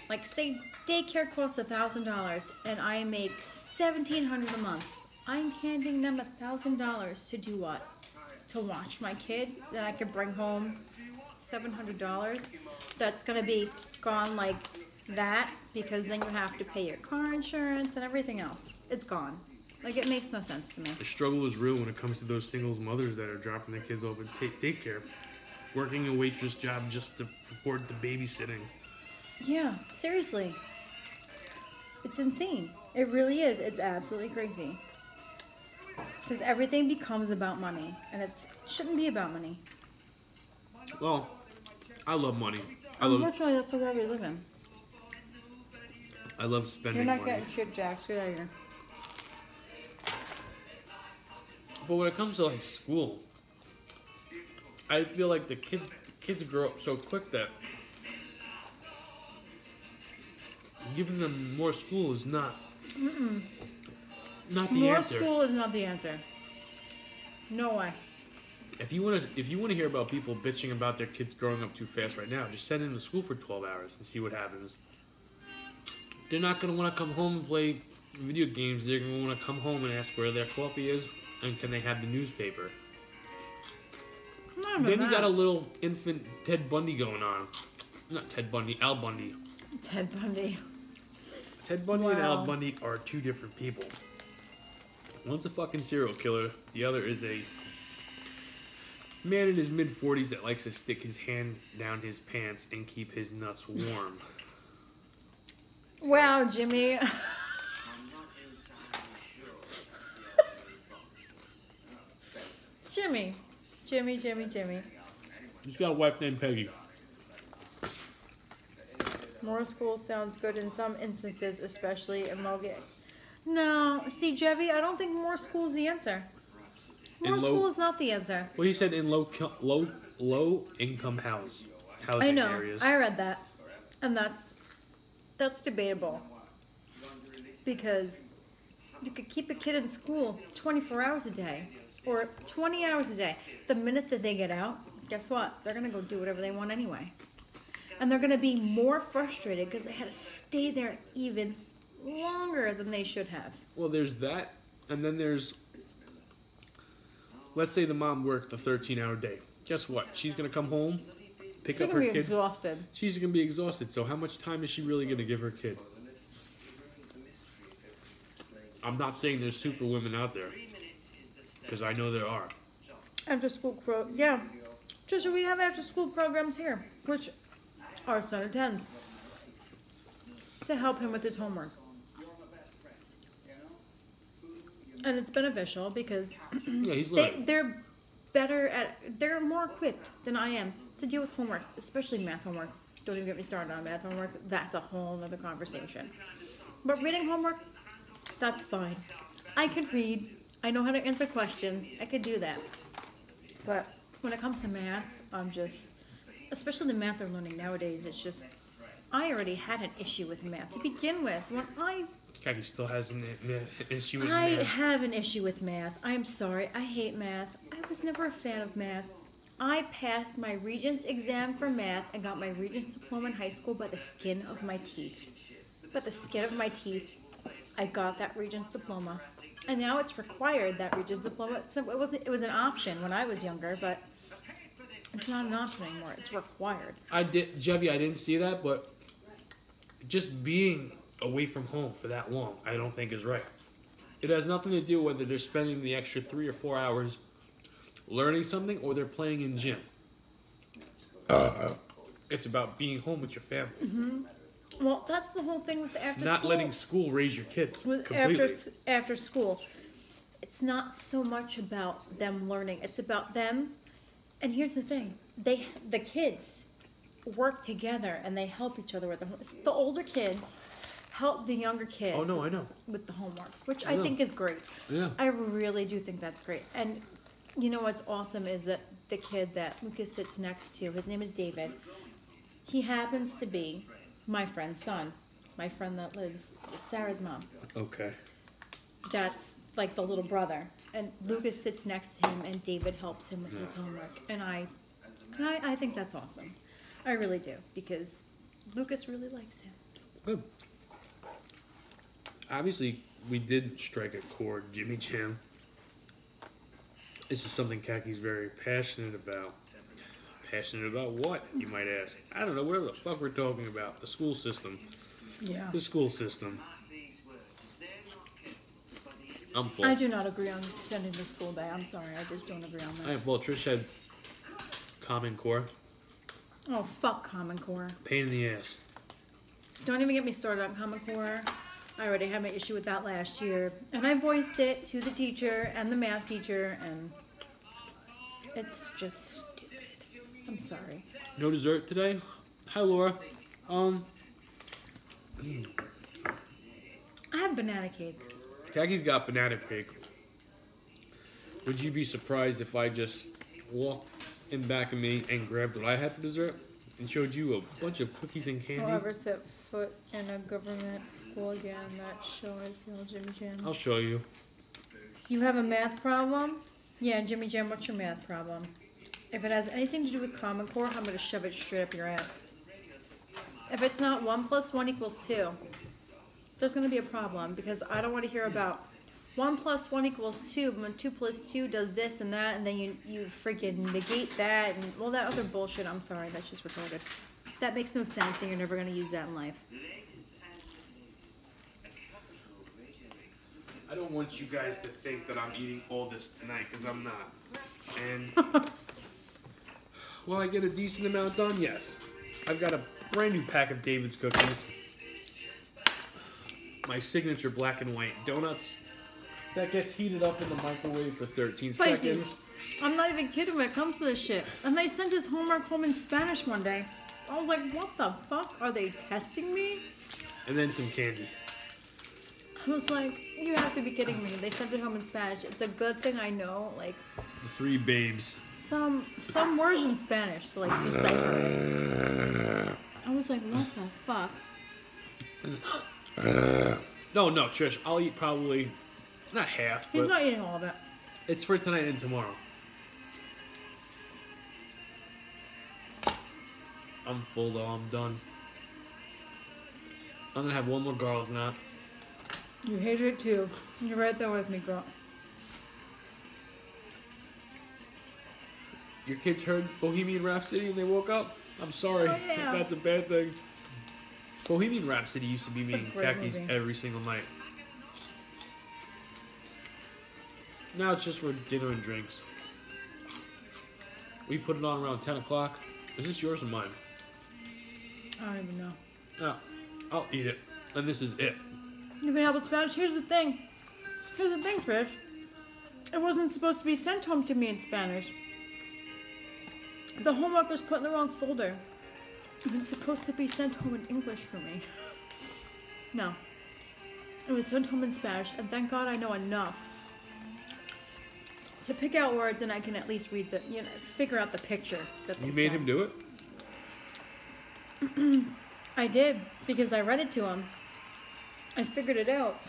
like, say daycare costs $1,000 and I make $1,700 a month. I'm handing them $1,000 to do what? To watch my kid. Then I could bring home $700. That's gonna be gone like that, because then you have to pay your car insurance and everything else. It's gone. Like, it makes no sense to me. The struggle is real when it comes to those singles mothers that are dropping their kids off at daycare, working a waitress job just to afford the babysitting. Yeah, seriously. It's insane. It really is. It's absolutely crazy. Because everything becomes about money, and it shouldn't be about money. Well, I love money. Unfortunately, that's the world we live in. I love spending You're not money. getting shit, Jax. Get out of here. But when it comes to like school, I feel like the kids grow up so quick that giving them more school is not the More answer. school is not the answer. No way. If you want to hear about people bitching about their kids growing up too fast right now, just send them to school for 12 hours and see what happens. They're not going to want to come home and play video games. They're going to want to come home and ask where their coffee is and can they have the newspaper. Then you got a little infant Ted Bundy going on. Not Ted Bundy, Al Bundy. Ted Bundy. Ted Bundy and Al Bundy are two different people. One's a fucking serial killer. The other is a man in his mid-40s that likes to stick his hand down his pants and keep his nuts warm. Wow, Jimmy. Jimmy. He's got a wife named Peggy. More school sounds good in some instances, especially in Logan. No, see, Jevy, I don't think more school is the answer. More school is not the answer. Well, he said in low income housing I know. areas. I read that, and that's debatable because you could keep a kid in school 24 hours a day or 20 hours a day. The minute that they get out, guess what? They're gonna go do whatever they want anyway, and they're gonna be more frustrated because they had to stay there even longer than they should have. Well, there's that, and then there's, let's say the mom worked a 13-hour day. Guess what? She's going to come home, pick up her kid. Exhausted. She's going to be exhausted. So how much time is she really going to give her kid? I'm not saying there's super women out there, because I know there are. After school yeah. Just we have after school programs here, which our son attends to help him with his homework. And it's beneficial because yeah, he's learning. They're more equipped than I am to deal with homework, especially math homework. Don't even get me started on math homework. That's a whole other conversation. But reading homework, that's fine. I can read. I know how to answer questions. I could do that. But when it comes to math, especially the math they're learning nowadays, it's just, I already had an issue with math to begin with. Kaki still has an issue with math. I have an issue with math. I'm sorry. I hate math. I was never a fan of math. I passed my Regents exam for math and got my Regents diploma in high school by the skin of my teeth. By the skin of my teeth, I got that Regents diploma. And now it's required, that Regents diploma. It was an option when I was younger, but it's not an option anymore. It's required. Jevy, I didn't see that, but just being away from home for that long, I don't think is right. It has nothing to do whether they're spending the extra 3 or 4 hours learning something or they're playing in gym. It's about being home with your family. Mm-hmm. Well, that's the whole thing with the after school. Not letting school raise your kids completely. After school, it's not so much about them learning. It's about them. And here's the thing: the kids work together and they help each other with the older kids help the younger kids. Oh no, I know. With the homework, which I think is great. Yeah. I really do think that's great. And you know what's awesome is that the kid that Lucas sits next to, his name is David. He happens to be my friend's son. My friend that lives with Sarah's mom. Okay. That's like the little brother. And Lucas sits next to him and David helps him with his homework. And I think that's awesome. I really do, because Lucas really likes him. Good. Obviously, we did strike a chord, Jimmy Jam. This is something Kaki's very passionate about. Passionate about what, you might ask? I don't know, whatever the fuck we're talking about. The school system. Yeah. The school system. I'm full. I do not agree on sending to school day. I'm sorry, I just don't agree on that. I am full. Trish had Common Core. Oh, fuck Common Core. Pain in the ass. Don't even get me started on Common Core. I already had my issue with that last year. And I voiced it to the teacher and the math teacher, and it's just stupid. I'm sorry. No dessert today? Hi, Laura. I have banana cake. Kaki's got banana cake. Would you be surprised if I just walked in back of me and grabbed what I had for dessert and showed you a bunch of cookies and candy? Whoever set foot in a government school again, that show I feel, Jimmy Jam. I'll show you. You have a math problem? Yeah, Jimmy Jam, what's your math problem? If it has anything to do with Common Core, I'm going to shove it straight up your ass. If it's not 1 + 1 = 2, there's going to be a problem because I don't want to hear about 1 + 1 = 2, but when 2 + 2 does this and that, and then you freaking negate that, and well, that other bullshit, I'm sorry, that's just retarded. That makes no sense, and you're never going to use that in life. I don't want you guys to think that I'm eating all this tonight, because I'm not. And will I get a decent amount done? Yes. I've got a brand new pack of David's cookies. My signature black and white donuts. That gets heated up in the microwave for 13 seconds. I'm not even kidding when it comes to this shit. And they sent us homework home in Spanish one day. I was like, what the fuck? Are they testing me? And then some candy. I was like, you have to be kidding me. They sent it home in Spanish. It's a good thing I know, like... The 3 babes. Some words in Spanish to, like, decipher. I was like, what the fuck? No, Trish. I'll eat probably... Not half, but... He's not eating all of it. It's for tonight and tomorrow. I'm full, though. I'm done. I'm gonna have one more garlic knot. You hated it, too. You're right there with me, girl. Your kids heard Bohemian Rhapsody and they woke up? I'm sorry. Oh, yeah. That's a bad thing. Bohemian Rhapsody used to be me and Kaki's movie. every single night. Now it's just for dinner and drinks. We put it on around 10 o'clock. Is this yours or mine? I don't even know. Oh, I'll eat it. And this is it. You can help with Spanish? Here's the thing, Trish. It wasn't supposed to be sent home to me in Spanish. The homework was put in the wrong folder. It was supposed to be sent home in English for me. No. It was sent home in Spanish, and thank God I know enough to pick out words and I can at least read the, figure out the picture that they You made him do it? I did, because I read it to him. I figured it out.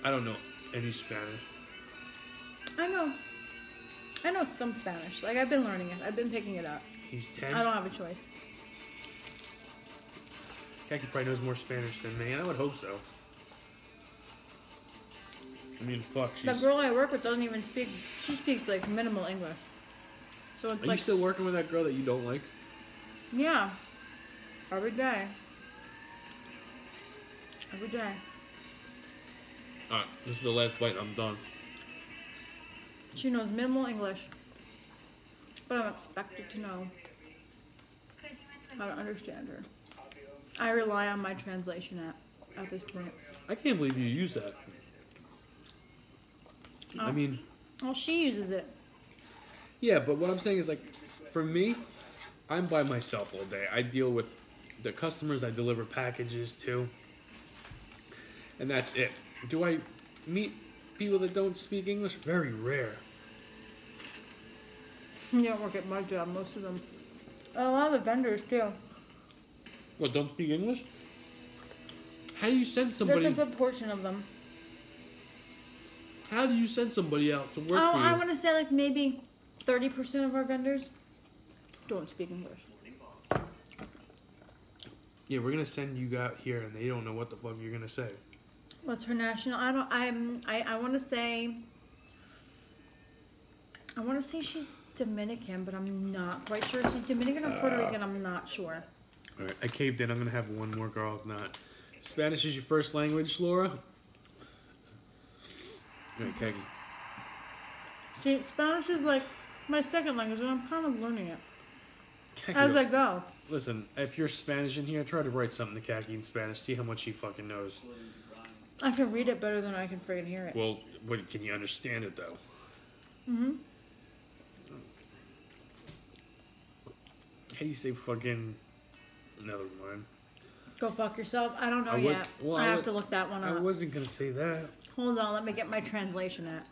I don't know any Spanish. I know some Spanish. Like, I've been learning it. I've been picking it up. He's 10? I don't have a choice. Kaki probably knows more Spanish than me, and I would hope so. I mean, fuck, she's... The girl I work with doesn't even speak... She speaks, like, minimal English. So it's Are you still working with that girl that you don't like? Yeah. Every day. Every day. Alright, this is the last bite. I'm done. She knows minimal English. But I'm expected to know how to understand her. I rely on my translation app at this point. I can't believe you use that. I mean... Well, she uses it. Yeah, but what I'm saying is, like, for me, I'm by myself all day. I deal with the customers I deliver packages to. And that's it. Do I meet people that don't speak English? Very rare. You don't work at my job, most of them. A lot of the vendors, too. What, don't speak English? How do you send somebody... There's a good portion of them. How do you send somebody out to work for you? I want to say, like, maybe 30% of our vendors don't speak English. Yeah, we're going to send you out here, and they don't know what the fuck you're going to say. What's her national? I want to say... I want to say she's Dominican, but I'm not quite sure. If she's Dominican or Puerto Rican, I'm not sure. All right, I caved in. I'm going to have one more garlic knot. Spanish is your first language, Laura? All right, Kagi. See, Spanish is like my second language, and I'm kind of learning it Kagi, as I go. Listen, if you're Spanish in here, try to write something to Kagi in Spanish. See how much she fucking knows. I can read it better than I can friggin' hear it. Well, can you understand it, though? Mm-hmm. How do you say fucking... Never mind. Go fuck yourself. I don't know yet. Well, I have to look that one up. I wasn't going to say that. Hold on. Let me get my translation app.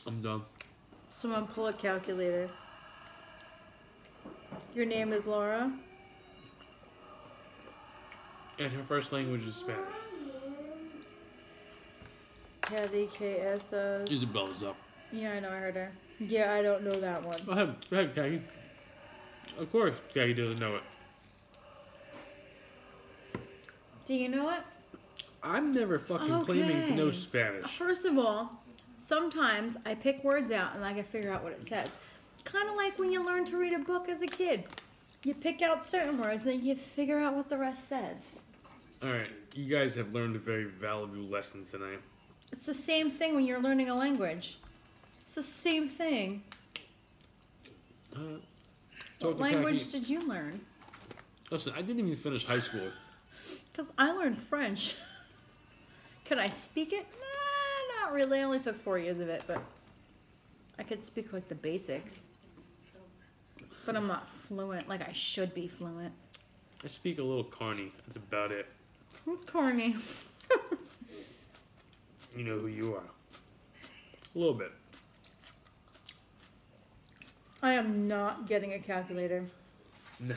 I'm done. Someone pull a calculator. Your name is Laura? And her first language is Spanish. Kathy KS. Isabel's up. Yeah, I know. I heard her. Yeah, I don't know that one. Go ahead, Kaggy. Of course, Kaggy doesn't know it. Do you know it? I'm never fucking claiming to know Spanish. First of all, sometimes I pick words out and I can figure out what it says. Kind of like when you learn to read a book as a kid. You pick out certain words and then you figure out what the rest says. Alright, you guys have learned a very valuable lesson tonight. It's the same thing when you're learning a language. It's the same thing. What language did you learn? Listen, I didn't even finish high school. Because I learned French. Can I speak it? Nah, not really. I only took 4 years of it, but I could speak like the basics. But I'm not fluent like I should be fluent. I speak a little Carney. That's about it. Who's Carney? You know who you are. A little bit. I am not getting a calculator. No.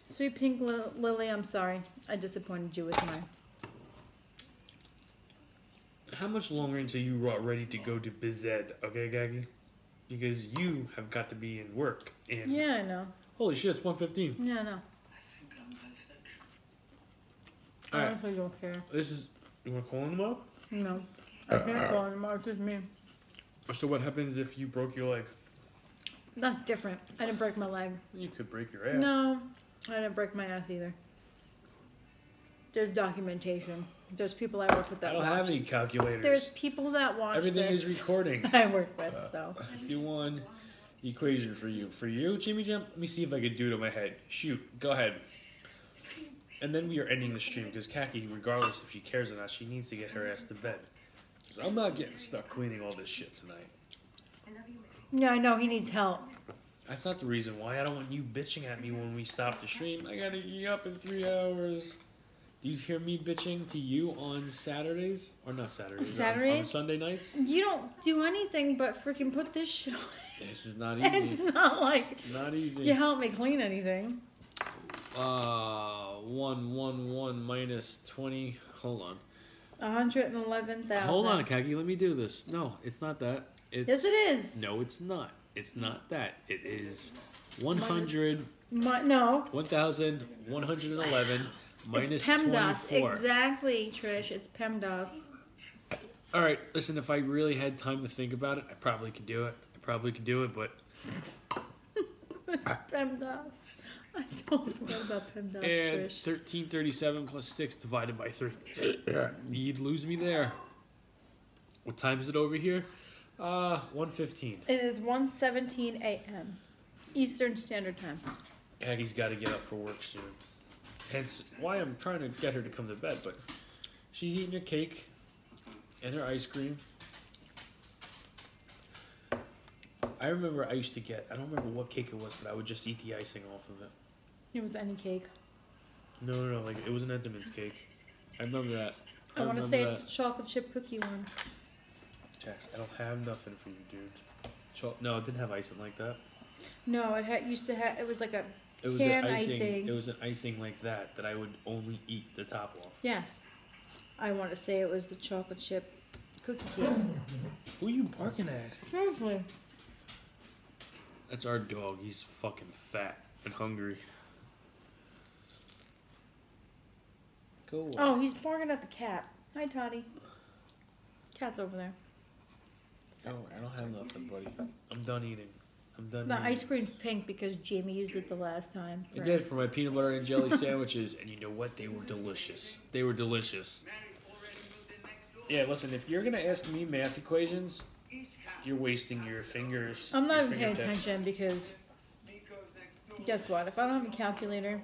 Sweet Pink Lily, I'm sorry. I disappointed you with mine. How much longer until you are ready to go to Bized, okay, Gaggy? Because you have got to be in work. And yeah, I know. Holy shit, it's 1:15. Yeah, I know. I honestly don't care. This is... You want to call him up? No. I can't call him up. It's just me. So what happens if you broke your leg? That's different. I didn't break my leg. You could break your ass. No. I didn't break my ass either. There's documentation. There's people I work with that I don't have any calculators. There's people that watch Everything this is recording. I work with, so. Do one equation for you. For you, Jimmy Jump, let me see if I can do it in my head. Shoot. Go ahead. And then we are ending the stream because Kaki, regardless if she cares or not, she needs to get her ass to bed. So I'm not getting stuck cleaning all this shit tonight. Yeah, I know. He needs help. That's not the reason why. I don't want you bitching at me when we stop the stream. I gotta get up in 3 hours. Do you hear me bitching to you on Saturdays? Or not Saturdays? Saturdays? On Sunday nights? You don't do anything but freaking put this shit away. This is not easy. It's not like... It's not easy. You help me clean anything. 1 minus 20. Hold on. 111,000. Hold on, Kagi. Let me do this. No, it's not that. It's, yes, it is. No, it's not. It's not that. It is 100. No. 1,111 minus it's PEMDAS. 24. Exactly, Trish. It's PEMDAS. All right. Listen, if I really had time to think about it, I probably could do it. But it's PEMDAS. I totally forgot about PEMDAS, and Trish. 1337 plus 6 divided by 3. You'd lose me there. What time is it over here? 1:15. It is 1:17 a.m. Eastern Standard Time. Aggie's got to get up for work soon. Hence why I'm trying to get her to come to bed, but she's eating her cake and her ice cream. I remember I used to get, I don't remember what cake it was, but I would just eat the icing off of it. It was any cake. No, like it was an Entenmann's cake. I remember that. I want to say it's a chocolate chip cookie one. Jax, I don't have nothing for you, dude. No, it didn't have icing like that. No, it used to have, it was like a It was tan an icing. icing. It was an icing like that I would only eat the top off. Yes. I want to say it was the chocolate chip cookie cake. Who are you barking at? Seriously. That's our dog. He's fucking fat and hungry. Go on. Oh, he's barking at the cat. Hi, Toddy. Cat's over there. I don't have nothing, buddy. I'm done eating. The ice cream's pink because Jamie used it the last time. I did for my peanut butter and jelly sandwiches, and you know what? They were delicious. They were delicious. Yeah, listen, if you're going to ask me math equations, you're wasting your fingers. I'm not even paying attention because guess what? If I don't have a calculator,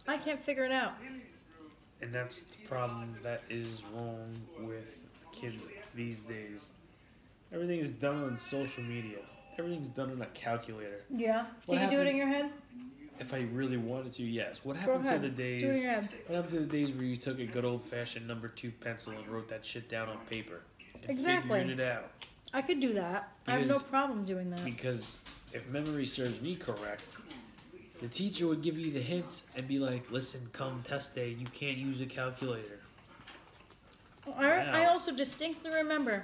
I can't figure it out. And that's the problem that is wrong with the kids these days. Everything is done on social media. Everything's done on a calculator. Yeah. Can you do it in your head? If I really wanted to, yes. What happened to the days? Do it in your head. What happened to the days where you took a good old-fashioned number 2 pencil and wrote that shit down on paper? And exactly. Figured it out. I could do that. I have no problem doing that. Because if memory serves me correct, the teacher would give you the hints and be like, "Listen, come test day, you can't use a calculator." I also distinctly remember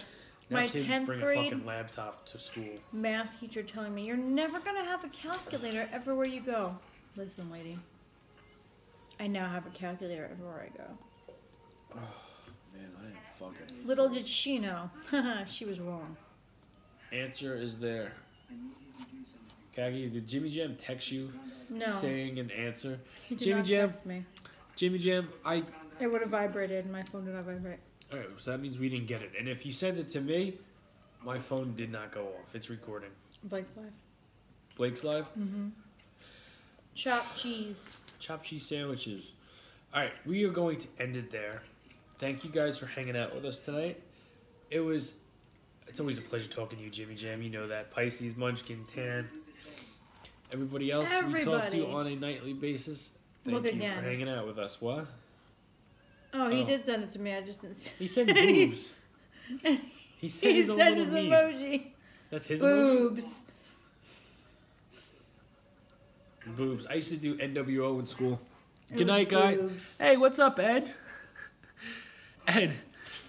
my 10th bring grade a fucking laptop to school. Math teacher telling me, "You're never gonna have a calculator everywhere you go." Listen, lady. I now have a calculator everywhere I go. Oh man, I am fucking. Little did she know, she was wrong. Answer is there. Kagi, did Jimmy Jam text you? No. Saying an answer? He did not text me. Jimmy Jam, It would have vibrated. My phone did not vibrate. Alright, so that means we didn't get it. And if you send it to me, my phone did not go off. It's recording. Blake's live. Blake's live? Mm-hmm. Chopped cheese. Chopped cheese sandwiches. Alright, we are going to end it there. Thank you guys for hanging out with us tonight. It's always a pleasure talking to you, Jimmy Jam. You know that. Pisces, Munchkin, Tan. Everybody else we talk to on a nightly basis. Thank you for hanging out with us. What? Oh, he did send it to me. I just didn't see. He said boobs. He said his emoji. That's his boobs. Emoji? Boobs. I used to do NWO in school. Good night, guys. Hey, what's up, Ed? Ed.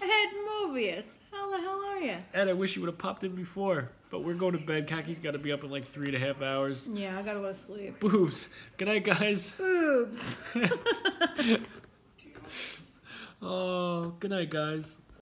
Ed Mobius. How the hell are you? Ed, I wish you would have popped in before. But we're going to bed. Kaki's got to be up in like 3.5 hours. Yeah, I got to go to sleep. Boobs. Good night, guys. Boobs. Oh, good night, guys.